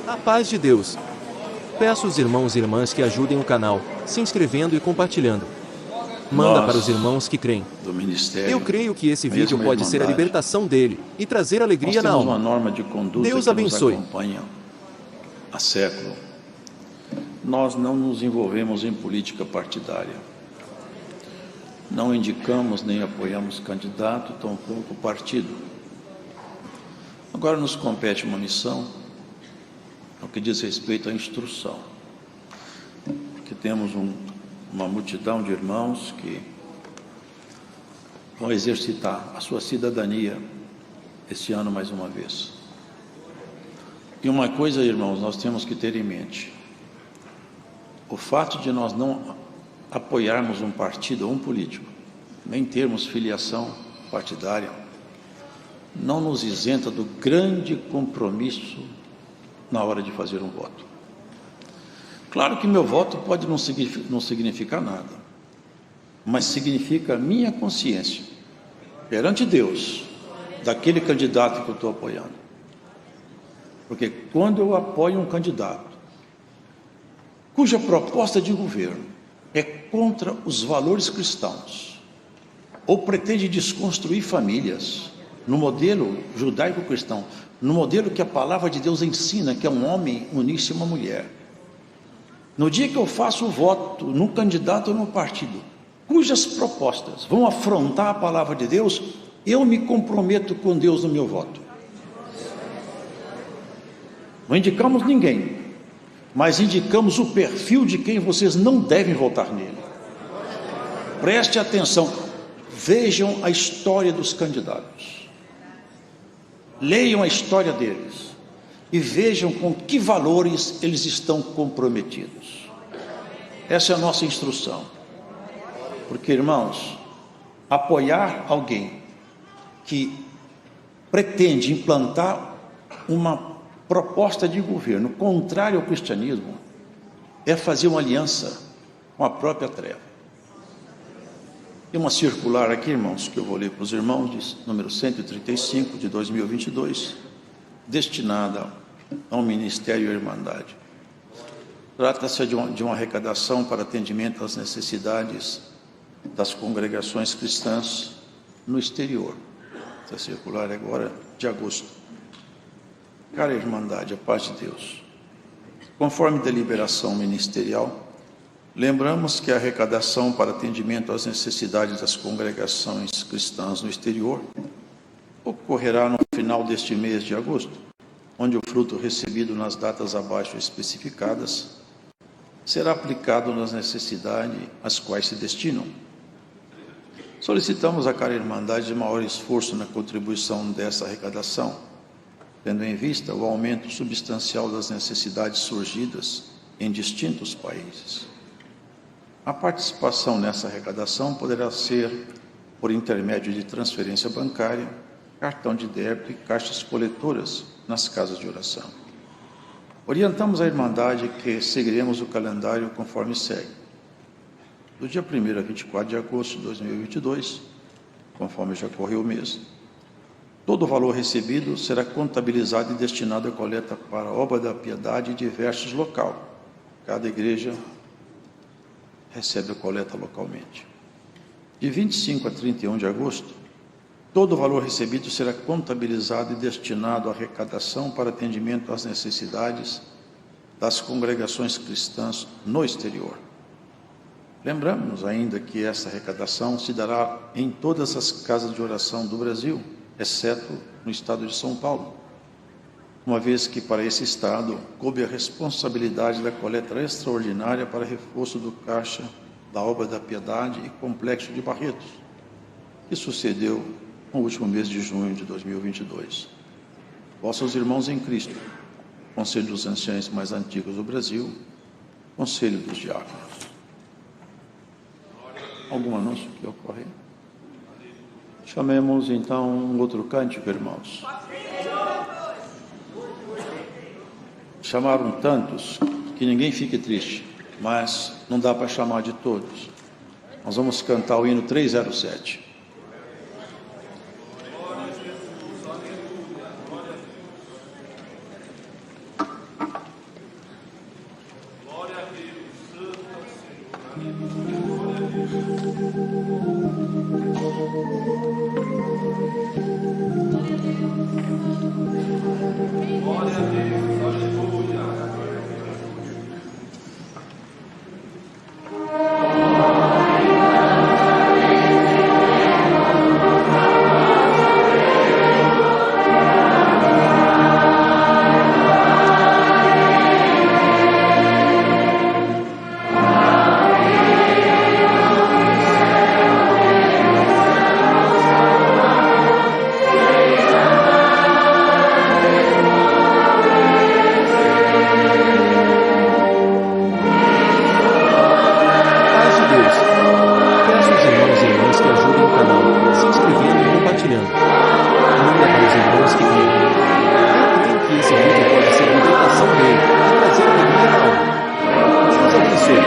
A paz de Deus. Peço aos irmãos e irmãs que ajudem o canal, se inscrevendo e compartilhando. Manda para os irmãos que creem. Do Ministério, Eu creio que esse vídeo pode ser a libertação dele e trazer alegria na alma. Nós temos uma norma de conduta Deus que abençoe. nos acompanha há século. Nós não nos envolvemos em política partidária. Não indicamos nem apoiamos candidato, tampouco partido. Agora nos compete uma missão, no que diz respeito à instrução. Porque temos uma multidão de irmãos que vão exercitar a sua cidadania este ano mais uma vez. E uma coisa, irmãos, nós temos que ter em mente: o fato de nós não apoiarmos um partido ou um político, nem termos filiação partidária, não nos isenta do grande compromisso na hora de fazer um voto. Claro que meu voto pode não significar nada, mas significa a minha consciência perante Deus daquele candidato que eu estou apoiando. Porque quando eu apoio um candidato cuja proposta de governo é contra os valores cristãos, ou pretende desconstruir famílias no modelo judaico-cristão, no modelo que a palavra de Deus ensina, que é um homem unir-se a uma mulher, no dia que eu faço o voto num candidato ou num partido cujas propostas vão afrontar a palavra de Deus, eu me comprometo com Deus no meu voto. Não indicamos ninguém, mas indicamos o perfil de quem vocês não devem votar nele. Preste atenção, vejam a história dos candidatos, leiam a história deles e vejam com que valores eles estão comprometidos. Essa é a nossa instrução. Porque, irmãos, apoiar alguém que pretende implantar uma proposta de governo contrária ao cristianismo é fazer uma aliança com a própria treva. Tem uma circular aqui, irmãos, que eu vou ler para os irmãos, número 135 de 2022, destinada ao Ministério e Irmandade. Trata-se de uma arrecadação para atendimento às necessidades das congregações cristãs no exterior. Essa circular é agora de agosto. Cara Irmandade, a paz de Deus. Conforme deliberação ministerial, lembramos que a arrecadação para atendimento às necessidades das congregações cristãs no exterior ocorrerá no final deste mês de agosto, onde o fruto recebido nas datas abaixo especificadas será aplicado nas necessidades às quais se destinam. Solicitamos à Cara Irmandade maior esforço na contribuição dessa arrecadação, tendo em vista o aumento substancial das necessidades surgidas em distintos países. A participação nessa arrecadação poderá ser por intermédio de transferência bancária, cartão de débito e caixas coletoras nas casas de oração. Orientamos a Irmandade que seguiremos o calendário conforme segue. Do dia 1º a 24 de agosto de 2022, conforme já correu o mês, todo o valor recebido será contabilizado e destinado à coleta para a obra da piedade em diversos locais. Cada igreja recebe a coleta localmente. De 25 a 31 de agosto, todo o valor recebido será contabilizado e destinado à arrecadação para atendimento às necessidades das congregações cristãs no exterior. Lembramos ainda que essa arrecadação se dará em todas as casas de oração do Brasil, exceto no estado de São Paulo, uma vez que para esse estado coube a responsabilidade da coleta extraordinária para reforço do caixa da Obra da Piedade e Complexo de Barretos, que sucedeu no último mês de junho de 2022. Vossos irmãos em Cristo, Conselho dos Anciãos mais antigos do Brasil, Conselho dos Diáconos. Algum anúncio que ocorre? Chamemos então um outro cântico, irmãos. Chamaram tantos que ninguém fique triste, mas não dá para chamar de todos. Nós vamos cantar o hino 307. Paz de Deus. Peço aos irmãos e irmãs que ajudem o canal, se inscrevendo e compartilhando. Manda para os irmãos que creem. Eu creio que esse vídeo pode ser libertação dele e trazer alegria na alma. Deus abençoe.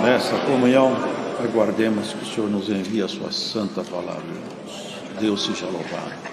Nessa comunhão, aguardemos que o Senhor nos envie a sua santa palavra, irmãos. Deus seja louvado.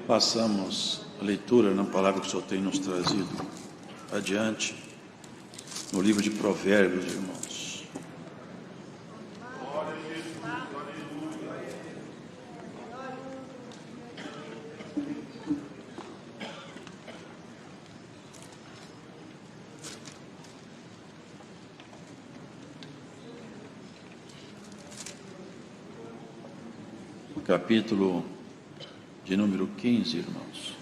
Passamos a leitura na palavra que o Senhor tem nos trazido adiante, no livro de Provérbios, irmãos. capítulo de número 15, irmãos.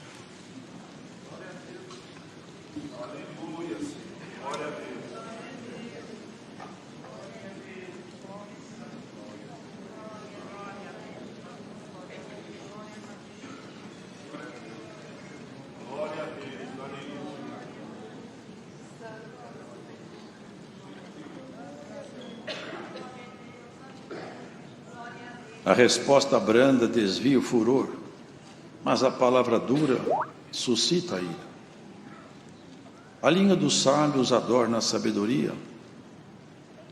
A resposta branda desvia o furor, mas a palavra dura suscita a ira. A língua dos sábios adorna a sabedoria,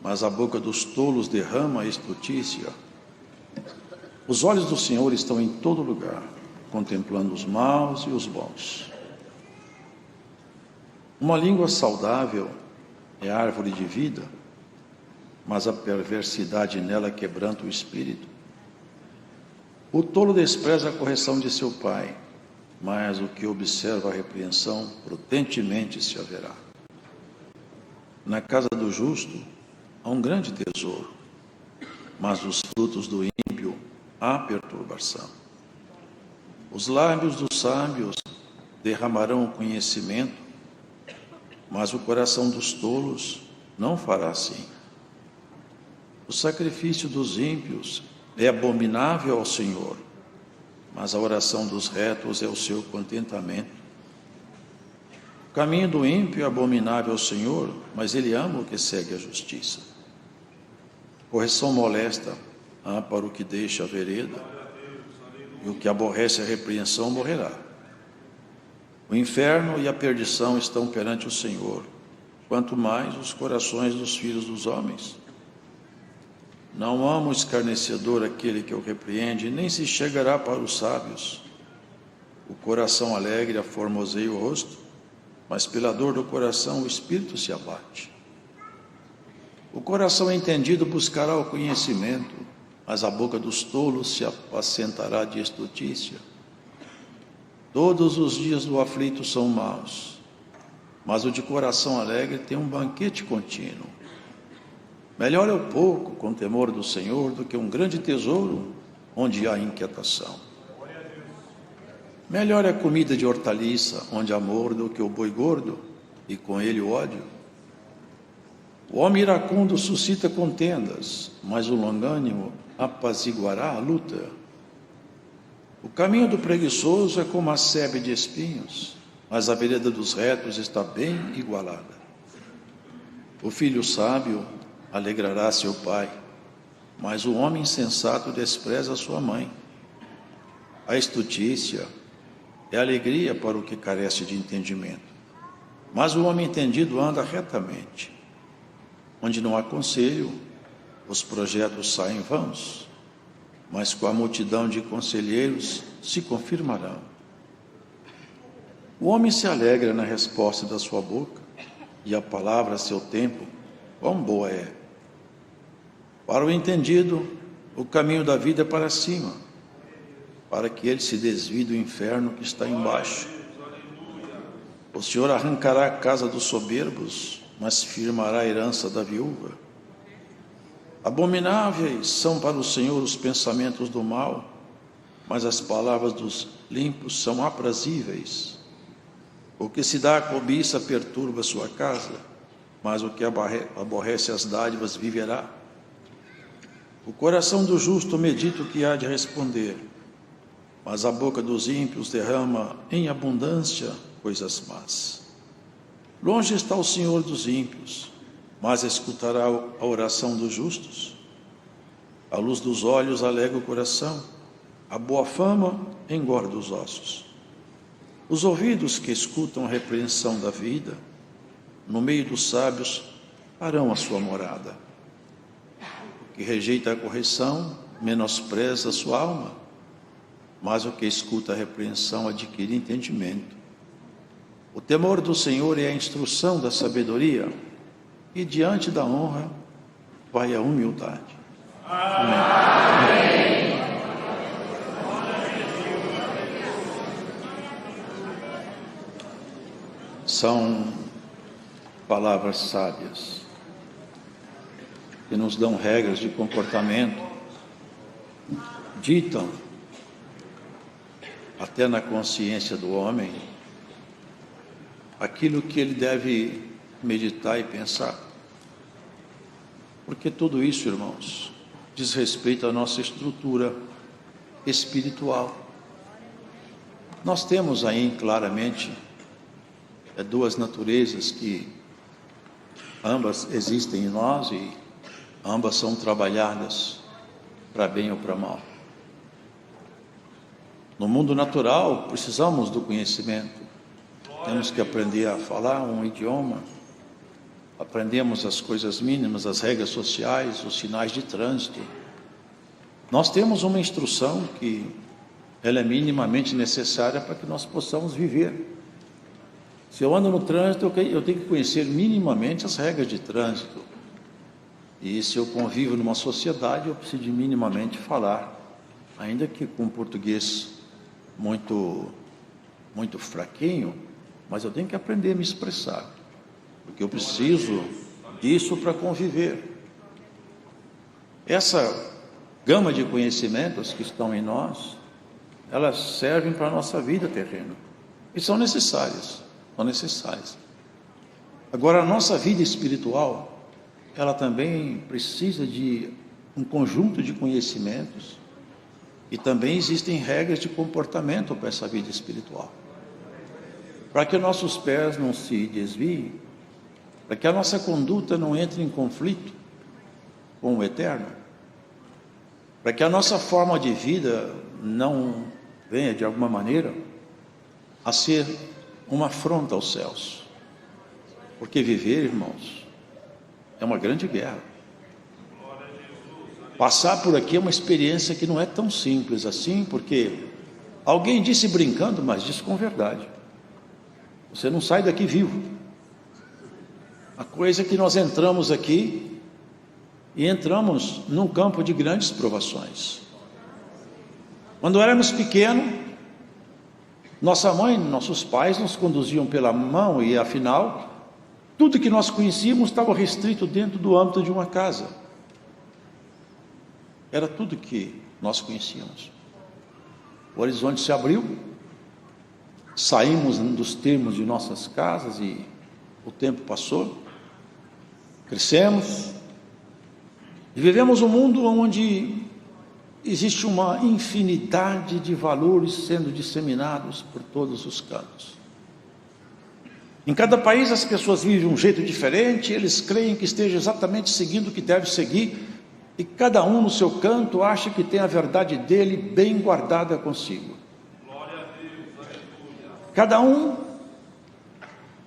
mas a boca dos tolos derrama a estutícia. Os olhos do Senhor estão em todo lugar, contemplando os maus e os bons. Uma língua saudável é árvore de vida, mas a perversidade nela quebranta o espírito. O tolo despreza a correção de seu pai, mas o que observa a repreensão prudentemente se haverá. Na casa do justo há um grande tesouro, mas dos frutos do ímpio há perturbação. Os lábios dos sábios derramarão o conhecimento, mas o coração dos tolos não fará assim. O sacrifício dos ímpios é abominável ao Senhor, mas a oração dos retos é o seu contentamento. O caminho do ímpio é abominável ao Senhor, mas ele ama o que segue a justiça. Correção molesta há para o que deixa a vereda, e o que aborrece a repreensão morrerá. O inferno e a perdição estão perante o Senhor, quanto mais os corações dos filhos dos homens. Não ama o escarnecedor aquele que o repreende, nem se chegará para os sábios. O coração alegre aformoseia o rosto, mas pela dor do coração o espírito se abate. O coração entendido buscará o conhecimento, mas a boca dos tolos se apacentará de estutícia. Todos os dias do aflito são maus, mas o de coração alegre tem um banquete contínuo. Melhor é o pouco com temor do Senhor do que um grande tesouro onde há inquietação. Melhor é a comida de hortaliça onde há amor do que o boi gordo e com ele o ódio. O homem iracundo suscita contendas, mas o longânimo apaziguará a luta. O caminho do preguiçoso é como a sebe de espinhos, mas a vereda dos retos está bem igualada. O filho sábio alegrará seu pai, mas o homem insensato despreza sua mãe. A estutícia é alegria para o que carece de entendimento, mas o homem entendido anda retamente. Onde não há conselho, os projetos saem vãos, mas com a multidão de conselheiros se confirmarão. O homem se alegra na resposta da sua boca, e a palavra a seu tempo, quão boa é. Para o entendido, o caminho da vida é para cima, para que ele se desvie do inferno que está embaixo. O Senhor arrancará a casa dos soberbos, mas firmará a herança da viúva. Abomináveis são para o Senhor os pensamentos do mal, mas as palavras dos limpos são aprazíveis. O que se dá à cobiça perturba sua casa, mas o que aborrece as dádivas viverá. O coração do justo medita o que há de responder, mas a boca dos ímpios derrama em abundância coisas más. Longe está o Senhor dos ímpios, mas escutará a oração dos justos. A luz dos olhos alega o coração, a boa fama engorda os ossos. Os ouvidos que escutam a repreensão da vida, no meio dos sábios, farão a sua morada. O que rejeita a correção menospreza a sua alma, mas o que escuta a repreensão adquire entendimento. O temor do Senhor é a instrução da sabedoria, e diante da honra vai a humildade. Amém. São palavras sábias que nos dão regras de comportamento ditam, até na consciência do homem, aquilo que ele deve meditar e pensar. Porque tudo isso, irmãos, diz respeito à nossa estrutura espiritual. Nós temos aí claramente duas naturezas que ambas existem em nós e ambas são trabalhadas para bem ou para mal. No mundo natural, precisamos do conhecimento. Temos que aprender a falar um idioma, aprendemos as coisas mínimas, as regras sociais, os sinais de trânsito. Nós temos uma instrução que ela é minimamente necessária para que nós possamos viver. Se eu ando no trânsito, eu tenho que conhecer minimamente as regras de trânsito. E se eu convivo numa sociedade, eu preciso de minimamente falar, ainda que com português muito fraquinho, mas eu tenho que aprender a me expressar, porque eu preciso disso para conviver. Essa gama de conhecimentos que estão em nós, elas servem para a nossa vida terrena e são necessárias. Agora, a nossa vida espiritual, ela também precisa de um conjunto de conhecimentos e também existem regras de comportamento para essa vida espiritual. Para que nossos pés não se desviem, para que a nossa conduta não entre em conflito com o Eterno, para que a nossa forma de vida não venha, de alguma maneira, a ser uma afronta aos céus. Porque viver, irmãos, é uma grande guerra. Passar por aqui é uma experiência que não é tão simples assim, porque alguém disse brincando, mas disse com verdade. Você não sai daqui vivo. A coisa é que nós entramos aqui e entramos num campo de grandes provações. Quando éramos pequenos, nossa mãe, nossos pais nos conduziam pela mão e, afinal, tudo que nós conhecíamos estava restrito dentro do âmbito de uma casa. Era tudo que nós conhecíamos. O horizonte se abriu, saímos dos termos de nossas casas e o tempo passou, crescemos e vivemos um mundo onde existe uma infinidade de valores sendo disseminados por todos os cantos. Em cada país as pessoas vivem de um jeito diferente, eles creem que esteja exatamente seguindo o que deve seguir, e cada um no seu canto acha que tem a verdade dele bem guardada consigo. Cada um,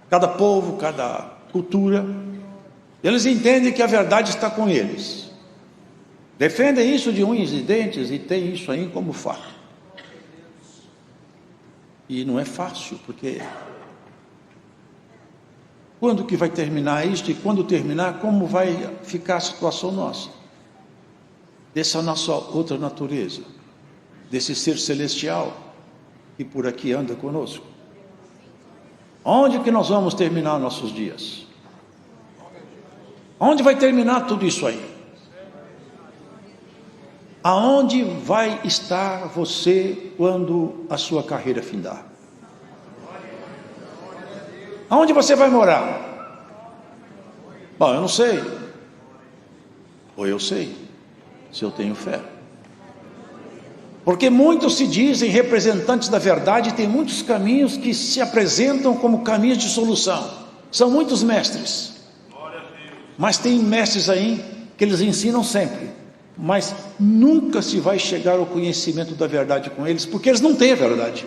cada povo, cada cultura, eles entendem que a verdade está com eles. Defendem isso de unhas e dentes e têm isso aí como fato. E não é fácil, porque quando que vai terminar isto? E quando terminar, como vai ficar a situação nossa? Dessa nossa outra natureza, desse ser celestial que por aqui anda conosco. Onde que nós vamos terminar nossos dias? Onde vai terminar tudo isso aí? Aonde vai estar você quando a sua carreira findar? Aonde você vai morar? Bom, eu não sei. Ou eu sei, se eu tenho fé. Porque muitos se dizem representantes da verdade, e tem muitos caminhos que se apresentam como caminhos de solução. São muitos mestres. Mas tem mestres aí que eles ensinam sempre, mas nunca se vai chegar ao conhecimento da verdade com eles, porque eles não têm a verdade.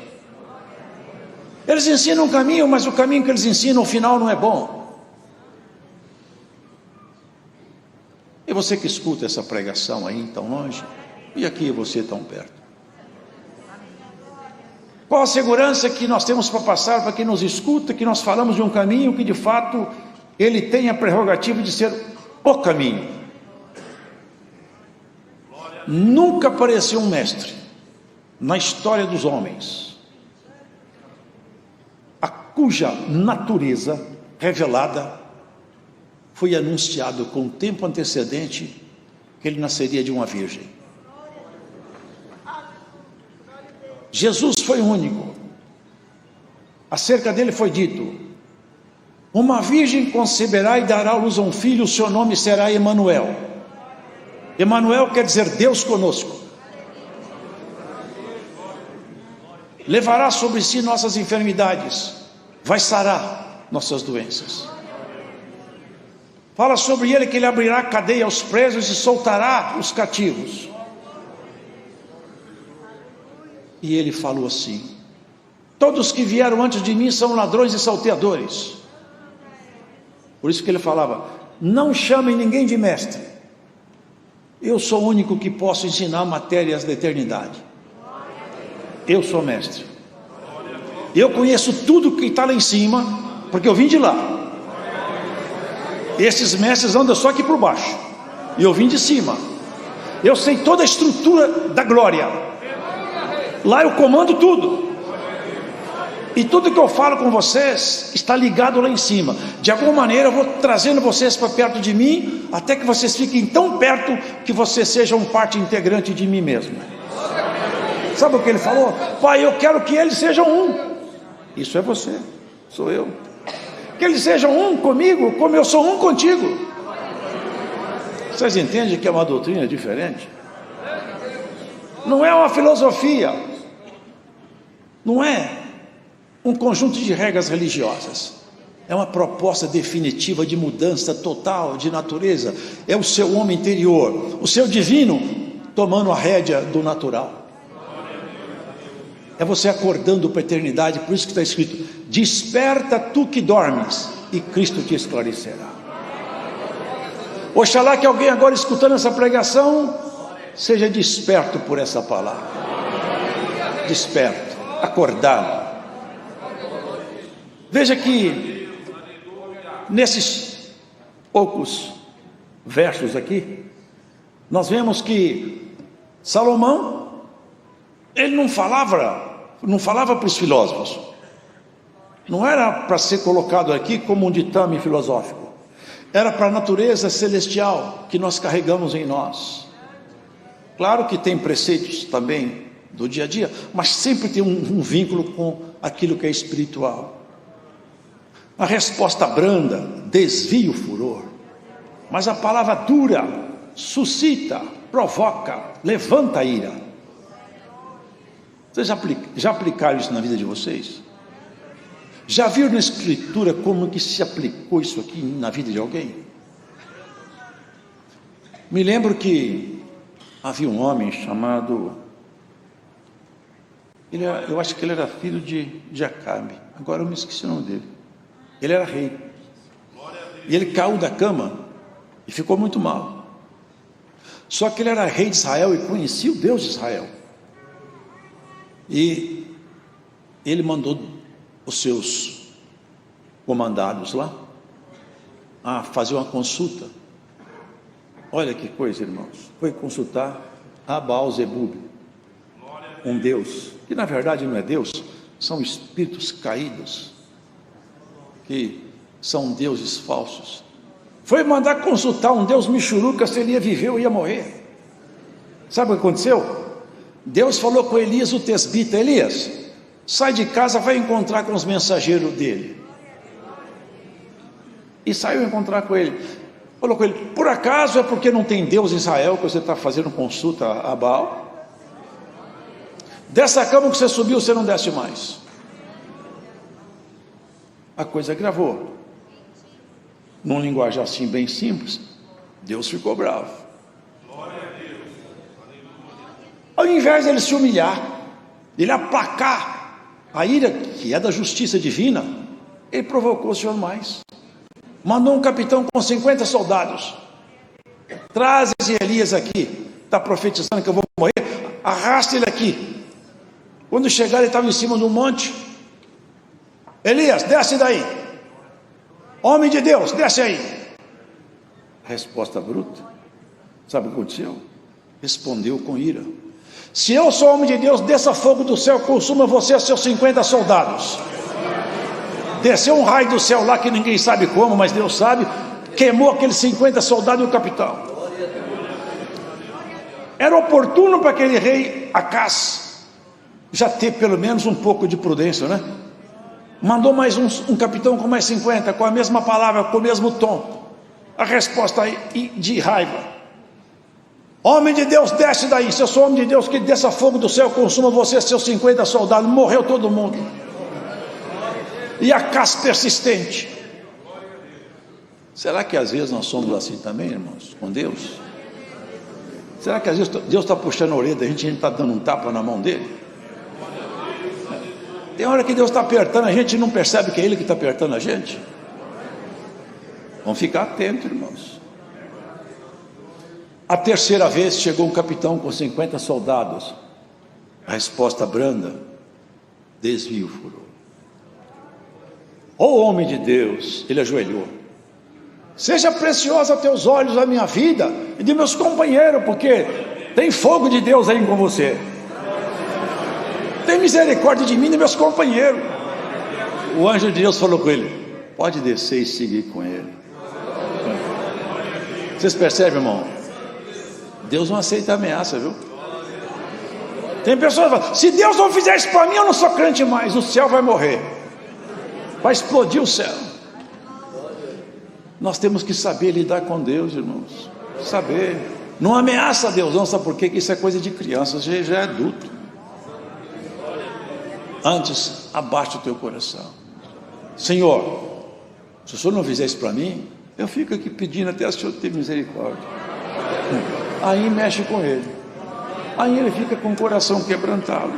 Eles ensinam um caminho, mas o caminho que eles ensinam, ao final, não é bom. E você que escuta essa pregação aí tão longe, e aqui você tão perto. Qual a segurança que nós temos para passar para quem nos escuta, que nós falamos de um caminho que de fato ele tem a prerrogativa de ser o caminho? Nunca apareceu um mestre na história dos homens a cuja natureza revelada foi anunciado com tempo antecedente que ele nasceria de uma virgem. Jesus foi único. Acerca dele foi dito: uma virgem conceberá e dará à luz a um filho, o seu nome será Emanuel. Emanuel quer dizer Deus conosco. Levará sobre si nossas enfermidades, vai sarar nossas doenças. Fala sobre ele que ele abrirá cadeia aos presos e soltará os cativos. E ele falou assim: todos que vieram antes de mim são ladrões e salteadores. Por isso que ele falava: não chamem ninguém de mestre, eu sou o único que posso ensinar matérias da eternidade. Eu sou mestre, eu conheço tudo que está lá em cima, porque eu vim de lá. Esses mestres andam só aqui por baixo, e eu vim de cima. Eu sei toda a estrutura da glória, lá eu comando tudo. E tudo que eu falo com vocês está ligado lá em cima. De alguma maneira eu vou trazendo vocês para perto de mim, até que vocês fiquem tão perto que vocês sejam parte integrante de mim mesmo. Sabe o que ele falou? Pai, eu quero que eles sejam um. Isso é você, sou eu. Que eles sejam um comigo, como eu sou um contigo. Vocês entendem que é uma doutrina diferente? Não é uma filosofia, não é um conjunto de regras religiosas, é uma proposta definitiva de mudança total de natureza. É o seu homem interior, o seu divino tomando a rédea do natural. É você acordando para a eternidade. Por isso que está escrito: desperta tu que dormes, e Cristo te esclarecerá. Oxalá que alguém agora escutando essa pregação seja desperto por essa palavra. Desperto, acordado. Veja que nesses poucos versos aqui, nós vemos que Salomão, ele não falava para os filósofos, não era para ser colocado aqui como um ditame filosófico, era para a natureza celestial que nós carregamos em nós. Claro que tem preceitos também do dia a dia, mas sempre tem um vínculo com aquilo que é espiritual. A resposta branda desvia o furor, mas a palavra dura suscita, provoca, levanta a ira. Vocês já aplicaram isso na vida de vocês? Já viram na escritura como que se aplicou isso aqui na vida de alguém? Me lembro que havia um homem chamado, eu acho que ele era filho de Acabe, agora eu me esqueci o nome dele. Ele era rei, e ele caiu da cama e ficou muito mal. Só que ele era rei de Israel e conhecia o Deus de Israel. E ele mandou os seus comandados lá a fazer uma consulta. Olha que coisa, irmãos. Foi consultar a Baal-zebub, um Deus que na verdade não é Deus, são espíritos caídos, que são deuses falsos. Foi mandar consultar um Deus michuruca se ele ia viver ou ia morrer. Sabe o que aconteceu? Deus falou com Elias o tesbita: Elias, sai de casa, vai encontrar com os mensageiros dele. E saiu encontrar com ele. Falou com ele: por acaso é porque não tem Deus em Israel que você está fazendo consulta a Baal? Dessa cama que você subiu, você não desce mais. A coisa gravou. Num linguajar assim bem simples, Deus ficou bravo. Ao invés de ele se humilhar, ele aplacar a ira que é da justiça divina, ele provocou o Senhor mais. Mandou um capitão com 50 soldados. Traz esse Elias aqui, está profetizando que eu vou morrer, arrasta ele aqui. Quando chegar, ele estava em cima de um monte. Elias, desce daí. Homem de Deus, desce aí. Resposta bruta. Sabe o que aconteceu? Respondeu com ira: se eu sou homem de Deus, desça fogo do céu, consuma você e seus 50 soldados. Desceu um raio do céu lá que ninguém sabe como, mas Deus sabe. Queimou aqueles 50 soldados e o capitão. Era oportuno para aquele rei Acaz já ter pelo menos um pouco de prudência, né? Mandou mais um capitão com mais 50, com a mesma palavra, com o mesmo tom. A resposta aí de raiva: homem de Deus, desce daí. Se eu sou homem de Deus, que desça fogo do céu, consuma você, seus 50 soldados. Morreu todo mundo. E a caça persistente. Será que às vezes nós somos assim também, irmãos, com Deus? Será que às vezes Deus está puxando a orelha da gente e a gente está dando um tapa na mão dele? Tem hora que Deus está apertando a gente e não percebe que é Ele que está apertando a gente. Vamos ficar atentos, irmãos. A terceira vez chegou um capitão com 50 soldados. A resposta branda: desvia o furor. Ó homem de Deus, ele ajoelhou: seja preciosa a teus olhos a minha vida e de meus companheiros, porque tem fogo de Deus aí com você. Tem misericórdia de mim e de meus companheiros. O anjo de Deus falou com ele: pode descer e seguir com ele. Vocês percebem, irmão? Deus não aceita ameaça, viu? Tem pessoas que falam: se Deus não fizer isso para mim, eu não sou crente mais. O céu vai morrer, vai explodir o céu. Nós temos que saber lidar com Deus, irmãos. Saber. Não ameaça a Deus, não. Sabe por quê? Que isso é coisa de criança, já é adulto. Antes, abaixa o teu coração. Senhor, se o Senhor não fizer isso para mim, eu fico aqui pedindo até o Senhor ter misericórdia. Aí mexe com ele. Aí ele fica com o coração quebrantado.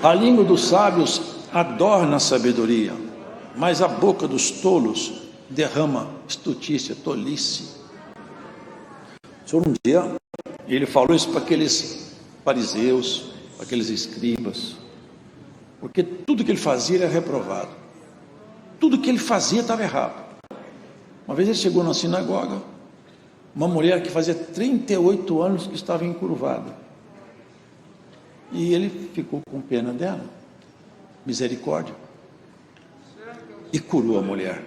A língua dos sábios adorna a sabedoria, mas a boca dos tolos derrama estutícia, tolice. O Senhor um dia, ele falou isso para aqueles fariseus, para aqueles escribas, porque tudo que ele fazia era reprovado. Tudo que ele fazia estava errado. Uma vez ele chegou na sinagoga, uma mulher que fazia 38 anos que estava encurvada, e ele ficou com pena dela, misericórdia, e curou a mulher.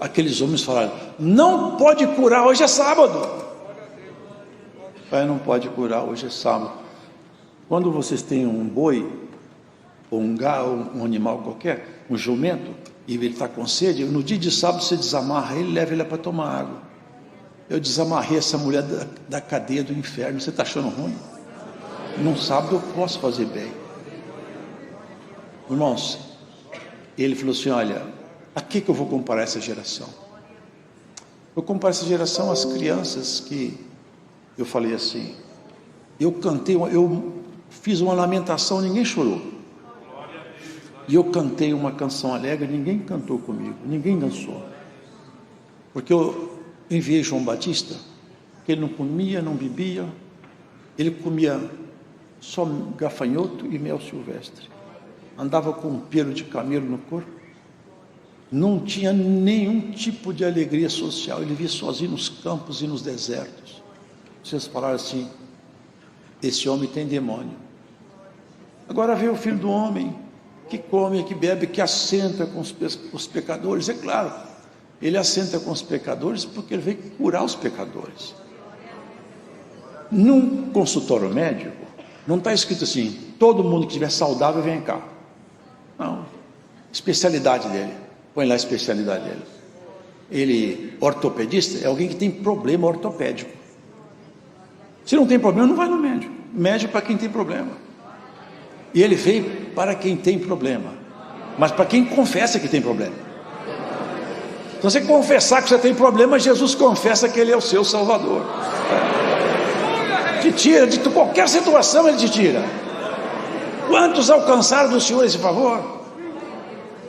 Aqueles homens falaram: não pode curar, hoje é sábado. Pai, não pode curar, hoje é sábado. Quando vocês têm um boi, ou um gado, um animal qualquer, um jumento, e ele está com sede, no dia de sábado você desamarra ele, leva ele para tomar água. Eu desamarrei essa mulher da cadeia do inferno. Você está achando ruim? Num sábado eu posso fazer bem. Irmãos, ele falou assim: olha, a que eu vou comparar essa geração? Eu comparo essa geração às crianças que eu falei assim, eu cantei, eu fiz uma lamentação, ninguém chorou. E eu cantei uma canção alegre, ninguém cantou comigo, ninguém dançou. Porque eu enviei João Batista, que ele não comia, não bebia, ele comia só gafanhoto e mel silvestre. Andava com um pelo de camelo no corpo. Não tinha nenhum tipo de alegria social. Ele vivia sozinho nos campos e nos desertos. Vocês falaram assim: esse homem tem demônio. Agora veio o Filho do Homem, que come, que bebe, que assenta com os pecadores. É claro, ele assenta com os pecadores porque ele veio curar os pecadores. Num consultório médico, não está escrito assim: todo mundo que estiver saudável vem cá. Não, especialidade dele. Põe lá a especialidade dele. Ele, ortopedista, é alguém que tem problema ortopédico. Se não tem problema, não vai no médico. Médico para quem tem problema. E ele veio para quem tem problema, mas para quem confessa que tem problema. Se você confessar que você tem problema, Jesus confessa que Ele é o seu Salvador. Te tira de qualquer situação, Ele te tira. Quantos alcançaram do Senhor esse favor?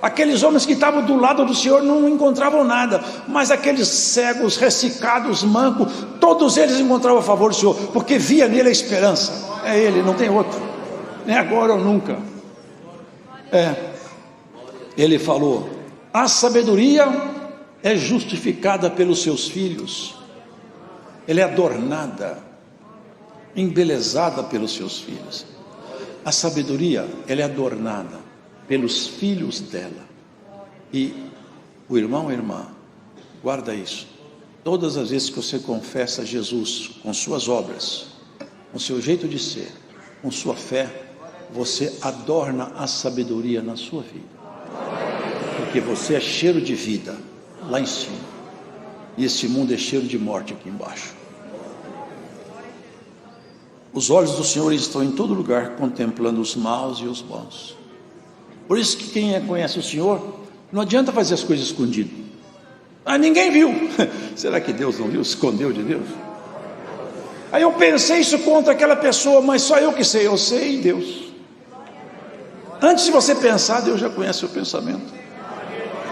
Aqueles homens que estavam do lado do Senhor não encontravam nada, mas aqueles cegos, ressecados, mancos, todos eles encontravam a favor do Senhor, porque via nele a esperança. É Ele, não tem outro, nem agora ou nunca. Ele falou: a sabedoria é justificada pelos seus filhos, ela é adornada, embelezada pelos seus filhos. A sabedoria, ela é adornada pelos filhos dela. E o irmão e a irmã, guarda isso: todas as vezes que você confessa Jesus com suas obras, com seu jeito de ser, Com sua fé, você adorna a sabedoria na sua vida. Porque você é cheiro de vida lá em cima. E esse mundo é cheiro de morte aqui embaixo. Os olhos do Senhor estão em todo lugar, contemplando os maus e os bons. Por isso que quem conhece o Senhor, não adianta fazer as coisas escondidas. Ninguém viu. Será que Deus não viu? Escondeu de Deus? Aí eu pensei isso contra aquela pessoa, mas só eu que sei. Eu sei em Deus. Antes de você pensar, Deus já conhece o seu pensamento.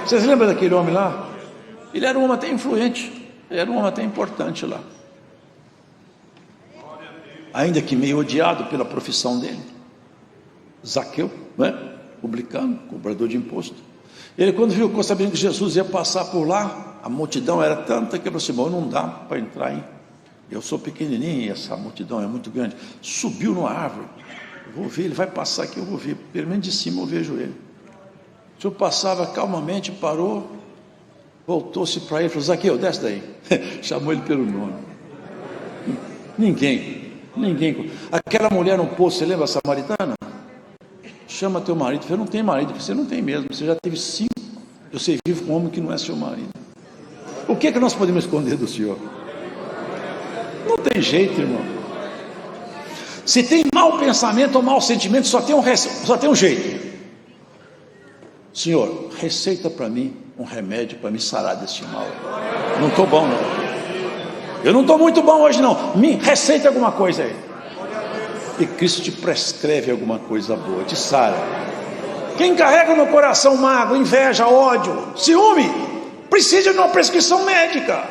Vocês lembram daquele homem lá? Ele era um homem até influente. Ele era um homem até importante lá. Ainda que meio odiado pela profissão dele. Zaqueu, não é? Publicano, cobrador de imposto. Ele, quando ficou sabendo que Jesus ia passar por lá, a multidão era tanta que ele aproximou, não dá para entrar, hein? Eu sou pequenininho e essa multidão é muito grande. Subiu numa árvore, eu vou ver, ele vai passar aqui, eu vou ver, pelo menos de cima eu vejo ele. O senhor passava calmamente, parou, voltou-se para ele e falou: Zaqueu, desce daí. Chamou ele pelo nome. Ninguém. Aquela mulher no poço, você lembra a samaritana? Chama teu marido. Eu não tenho marido. Você não tem mesmo, você já teve 5. Você vive com um homem que não é seu marido. O que é que nós podemos esconder do Senhor? Não tem jeito, irmão. Se tem mau pensamento ou mau sentimento, só tem um jeito. Senhor, receita para mim um remédio para me sarar desse mal. Não estou bom, não. Eu não estou muito bom hoje, não. Me receita alguma coisa aí. E Cristo te prescreve alguma coisa boa, te sara. Quem carrega no coração mágoa, inveja, ódio, ciúme, precisa de uma prescrição médica.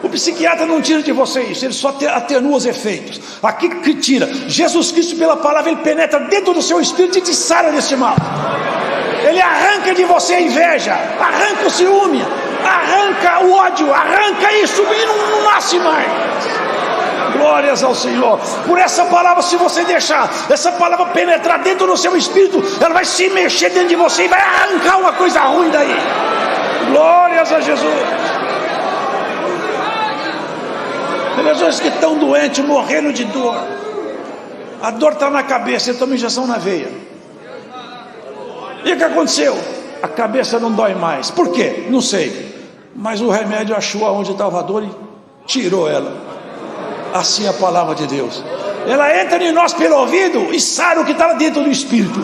O psiquiatra não tira de você isso, ele só atenua os efeitos. Aqui que tira, Jesus Cristo pela palavra, ele penetra dentro do seu espírito e te sara desse mal. Ele arranca de você a inveja, arranca o ciúme, arranca o ódio, arranca isso e não nasce mais. Glórias ao Senhor. Por essa palavra, se você deixar essa palavra penetrar dentro do seu espírito, ela vai se mexer dentro de você e vai arrancar uma coisa ruim daí. Glórias a Jesus. Tem pessoas que estão doentes, morrendo de dor. A dor está na cabeça, você toma injeção na veia. E o que aconteceu? A cabeça não dói mais. Por quê? Não sei. Mas o remédio achou aonde estava a dor e tirou ela. Assim é a palavra de Deus. Ela entra em nós pelo ouvido e sara o que está dentro do espírito.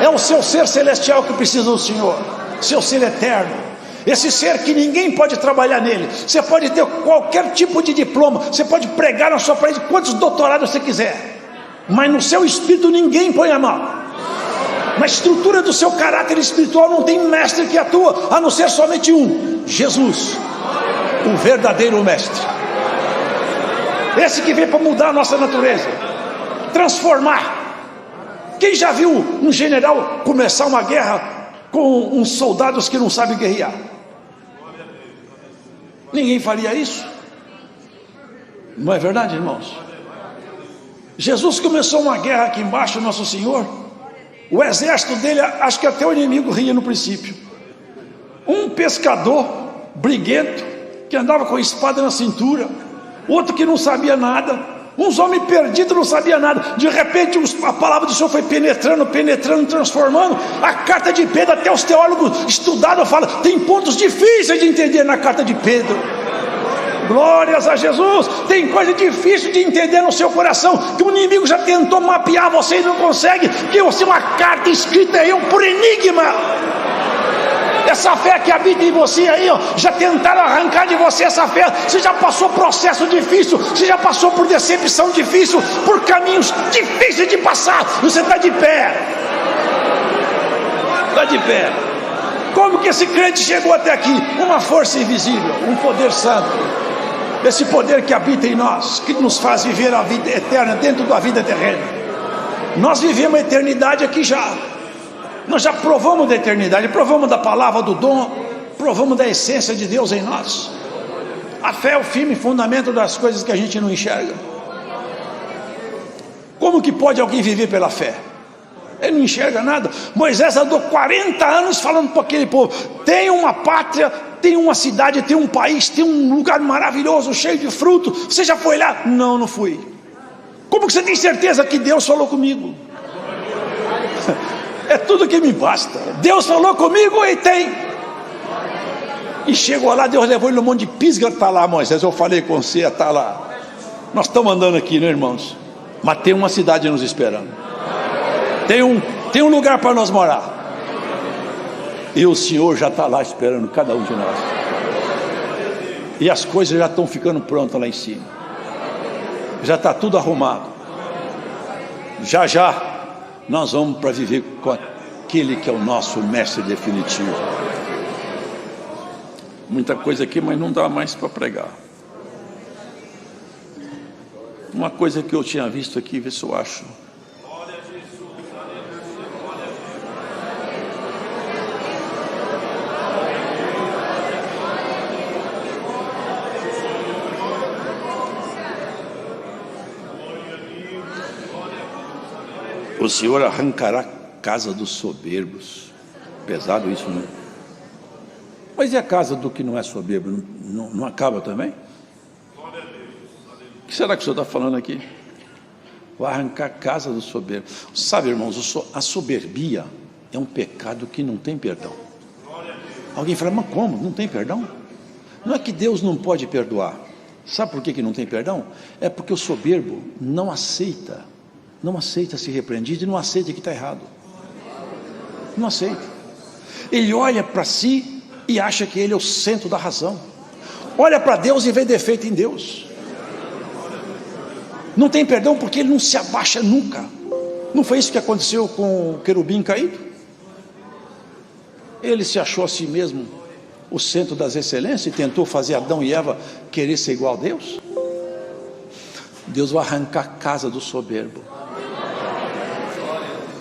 É o seu ser celestial que precisa do Senhor. Seu ser eterno. Esse ser que ninguém pode trabalhar nele. Você pode ter qualquer tipo de diploma. Você pode pregar na sua parede quantos doutorados você quiser. Mas no seu espírito ninguém põe a mão. Na estrutura do seu caráter espiritual não tem mestre que atua, a não ser somente um: Jesus, o verdadeiro mestre. Esse que veio para mudar a nossa natureza, transformar. Quem já viu um general começar uma guerra com uns soldados que não sabem guerrear? Ninguém faria isso. Não é verdade, irmãos? Jesus começou uma guerra aqui embaixo, nosso Senhor. O exército dele, acho que até o inimigo ria no princípio. Um pescador briguento, que andava com a espada na cintura, outro que não sabia nada, uns homens perdidos, não sabia nada. De repente a palavra do Senhor foi penetrando, transformando. A carta de Pedro, até os teólogos estudados falam, tem pontos difíceis de entender na carta de Pedro. Glórias a Jesus. Tem coisa difícil de entender no seu coração, que o inimigo já tentou mapear você e não consegue, que você é uma carta escrita aí por enigma. Essa fé que habita em você aí, ó, já tentaram arrancar de você essa fé. Você já passou processo difícil, você já passou por decepção difícil, por caminhos difíceis de passar. Você está de pé. Está de pé. Como que esse crente chegou até aqui? Uma força invisível, um poder santo. Esse poder que habita em nós, que nos faz viver a vida eterna dentro da vida terrena. Nós vivemos a eternidade aqui já. Nós já provamos da eternidade, provamos da palavra, do dom, provamos da essência de Deus em nós. A fé é o firme fundamento das coisas que a gente não enxerga. Como que pode alguém viver pela fé? Ele não enxerga nada. Moisés andou 40 anos falando para aquele povo: tem uma pátria, tem uma cidade, tem um país, tem um lugar maravilhoso, cheio de fruto. Você já foi lá? Não, não fui. Como que você tem certeza que Deus falou comigo? É tudo que me basta. Deus falou comigo e tem. E chegou lá, Deus levou ele num monte de pisga. Está lá, Moisés, eu falei com você, está lá. Nós estamos andando aqui, né, irmãos? Mas tem uma cidade nos esperando. Tem um lugar para nós morar. E o Senhor já está lá esperando cada um de nós. E as coisas já estão ficando prontas lá em cima. Já está tudo arrumado. Já nós vamos para viver com aquele que é o nosso mestre definitivo. Muita coisa aqui, mas não dá mais para pregar. Uma coisa que eu tinha visto aqui, vê se eu acho. O Senhor arrancará a casa dos soberbos. Pesado isso, não é? Mas e a casa do que não é soberbo? Não acaba também? O que será que o Senhor está falando aqui? Vai arrancar a casa do soberbo. Sabe, irmãos, a soberbia é um pecado que não tem perdão. Alguém fala, mas como? Não tem perdão? Não é que Deus não pode perdoar. Sabe por que não tem perdão? É porque o soberbo não aceita ser repreendido e não aceita que está errado. Não aceita. Ele olha para si e acha que ele é o centro da razão. Olha para Deus e vê defeito em Deus. Não tem perdão porque ele não se abaixa nunca. Não foi isso que aconteceu com o querubim caído? Ele se achou a si mesmo o centro das excelências e tentou fazer Adão e Eva querer ser igual a Deus. Deus vai arrancar a casa do soberbo.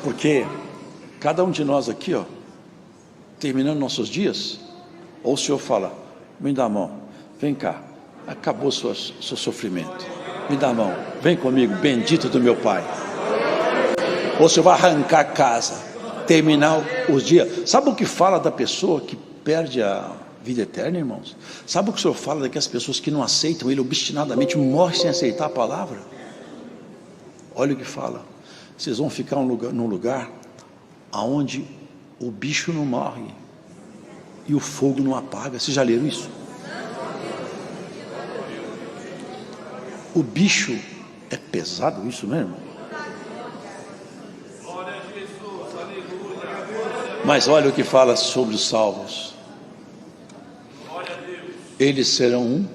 Porque cada um de nós aqui, ó, terminando nossos dias, ou o Senhor fala, me dá a mão, vem cá, acabou seu sofrimento, me dá a mão, vem comigo, bendito do meu Pai. Ou o Senhor vai arrancar a casa, terminar os dias. Sabe o que fala da pessoa que perde a vida eterna, irmãos? Sabe o que o Senhor fala daquelas pessoas que não aceitam Ele obstinadamente, morrem sem aceitar a palavra? Olha o que fala. Vocês vão ficar num lugar onde o bicho não morre e o fogo não apaga. Vocês já leram isso? O bicho é pesado isso, não é, irmão? Mas olha o que fala sobre os salvos. Eles serão um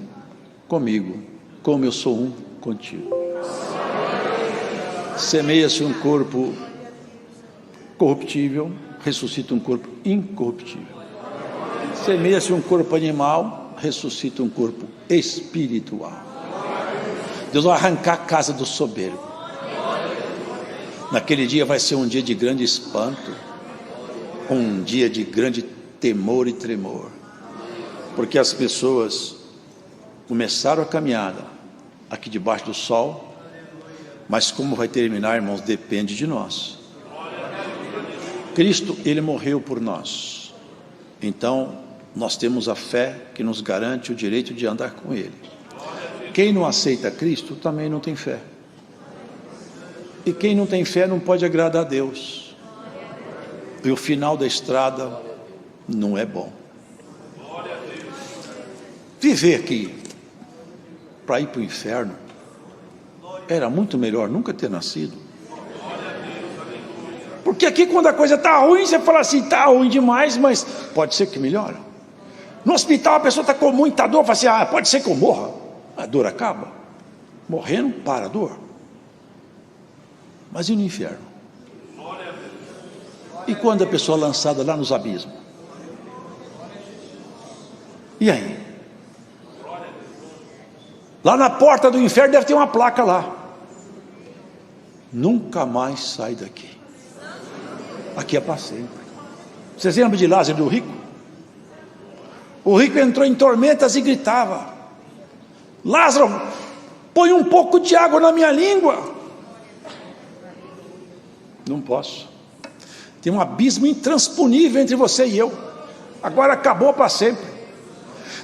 comigo, como eu sou um contigo. Semeia-se um corpo corruptível, ressuscita um corpo incorruptível. Semeia-se um corpo animal, ressuscita um corpo espiritual. Deus vai arrancar a casa do soberbo. Naquele dia vai ser um dia de grande espanto, um dia de grande temor e tremor, porque as pessoas começaram a caminhada aqui debaixo do sol. Mas como vai terminar, irmãos, depende de nós. Cristo, Ele morreu por nós. Então, nós temos a fé que nos garante o direito de andar com Ele. Quem não aceita Cristo, também não tem fé. E quem não tem fé não pode agradar a Deus. E o final da estrada não é bom. Viver aqui para ir para o inferno era muito melhor nunca ter nascido. Porque aqui quando a coisa está ruim, você fala assim, está ruim demais, mas pode ser que melhore. No hospital a pessoa está com muita dor, fala assim, pode ser que eu morra. A dor acaba. Morrendo, para a dor. Mas e no inferno? E quando a pessoa é lançada lá nos abismos? E aí? Lá na porta do inferno deve ter uma placa lá. Nunca mais sai daqui. Aqui é para sempre. Vocês lembram de Lázaro e do rico? O rico entrou em tormentas e gritava, Lázaro, põe um pouco de água na minha língua. Não posso. Tem um abismo intransponível entre você e eu. Agora acabou para sempre.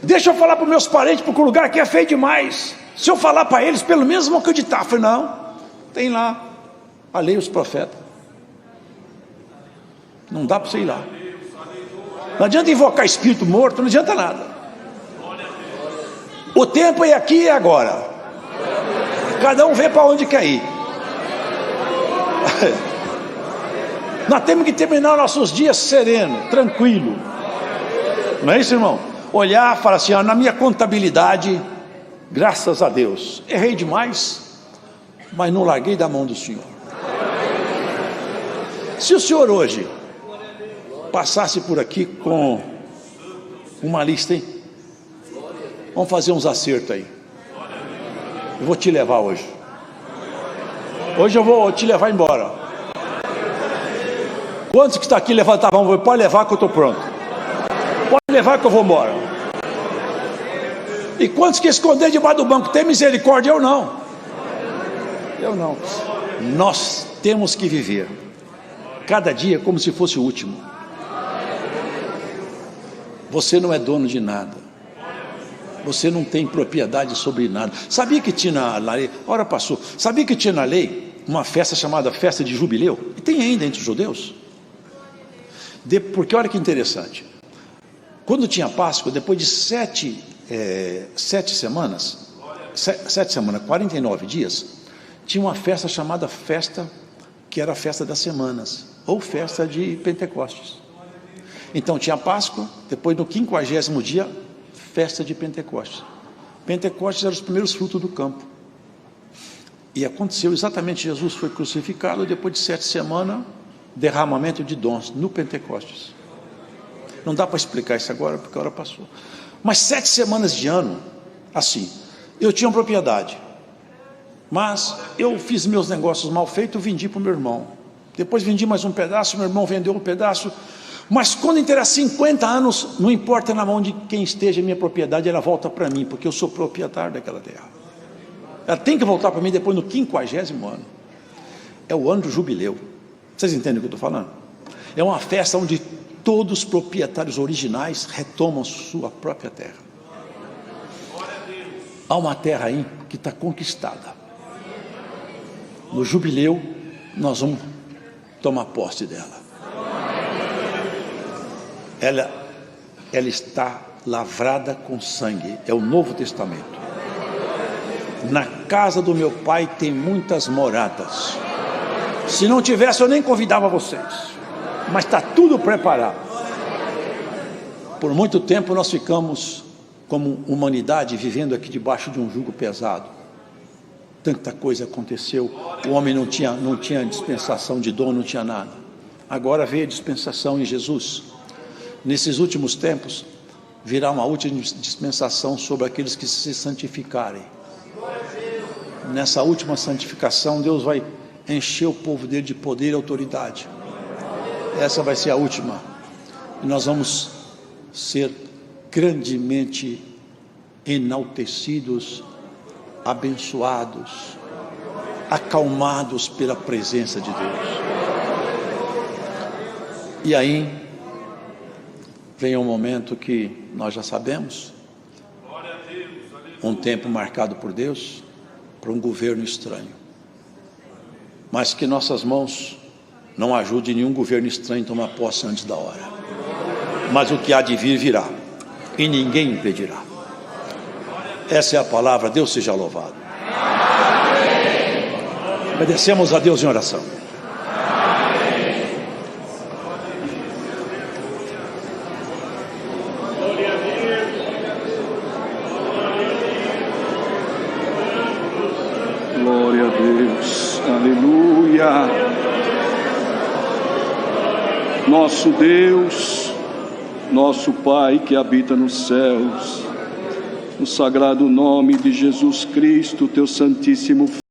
Deixa eu falar para os meus parentes, porque o lugar aqui é feio demais. Se eu falar para eles, pelo menos vão acreditar. Eu falei, não, Tem lá a lei e os profetas. Não dá para você ir lá. Não adianta invocar espírito morto, não adianta nada. O tempo é aqui e agora. Cada um vê para onde quer ir. Nós temos que terminar nossos dias sereno, tranquilo. Não é isso, irmão? Olhar e falar assim, na minha contabilidade, graças a Deus, errei demais, mas não larguei da mão do Senhor. Se o Senhor hoje passasse por aqui com uma lista, hein? Vamos fazer uns acertos aí. Eu vou te levar hoje. Hoje eu vou te levar embora. Quantos que está aqui levantar a mão? Pode levar que eu estou pronto. Pode levar que eu vou embora. E quantos que esconder debaixo do banco? Tem misericórdia? Eu não. Eu não. Nós temos que viver cada dia como se fosse o último. Você não é dono de nada. Você não tem propriedade sobre nada. Sabia que tinha na lei, hora passou, sabia que tinha na lei uma festa chamada festa de jubileu? E tem ainda entre os judeus. Porque olha que interessante. Quando tinha Páscoa, depois de 49 dias, tinha uma festa chamada festa, que era a festa das semanas, ou festa de Pentecostes. Então tinha Páscoa, depois no 50º dia, festa de Pentecostes. Pentecostes eram os primeiros frutos do campo. E aconteceu exatamente, Jesus foi crucificado, depois de 7 semanas, derramamento de dons no Pentecostes. Não dá para explicar isso agora, porque a hora passou. Mas 7 semanas de ano, assim, eu tinha uma propriedade, mas eu fiz meus negócios mal feitos, vendi para o meu irmão. Depois vendi mais um pedaço, meu irmão vendeu um pedaço. Mas quando interar 50 anos, não importa na mão de quem esteja a minha propriedade, ela volta para mim, porque eu sou proprietário daquela terra. Ela tem que voltar para mim depois no 50º ano. É o ano do jubileu. Vocês entendem o que eu estou falando? É uma festa onde todos os proprietários originais retomam sua própria terra. Há uma terra aí que está conquistada. No jubileu, nós vamos tomar posse dela. Ela está lavrada com sangue. É o Novo Testamento. Na casa do meu pai tem muitas moradas. Se não tivesse, eu nem convidava vocês. Mas está tudo preparado. Por muito tempo nós ficamos, como humanidade, vivendo aqui debaixo de um jugo pesado. Tanta coisa aconteceu. O homem não tinha dispensação de dom, não tinha nada. Agora veio a dispensação em Jesus. Nesses últimos tempos, virá uma última dispensação sobre aqueles que se santificarem. Nessa última santificação, Deus vai encher o povo dele de poder e autoridade. Essa vai ser a última. E nós vamos ser grandemente enaltecidos, abençoados, acalmados pela presença de Deus. E aí vem um momento que nós já sabemos, um tempo marcado por Deus para um governo estranho, mas que nossas mãos não ajudem nenhum governo estranho a tomar posse antes da hora. Mas o que há de vir virá, e ninguém impedirá. Essa é a palavra. Deus seja louvado. Obedecemos a Deus em oração. Glória a Deus, aleluia. Nosso Deus, nosso Pai que habita nos céus, no sagrado nome de Jesus Cristo, teu santíssimo Filho,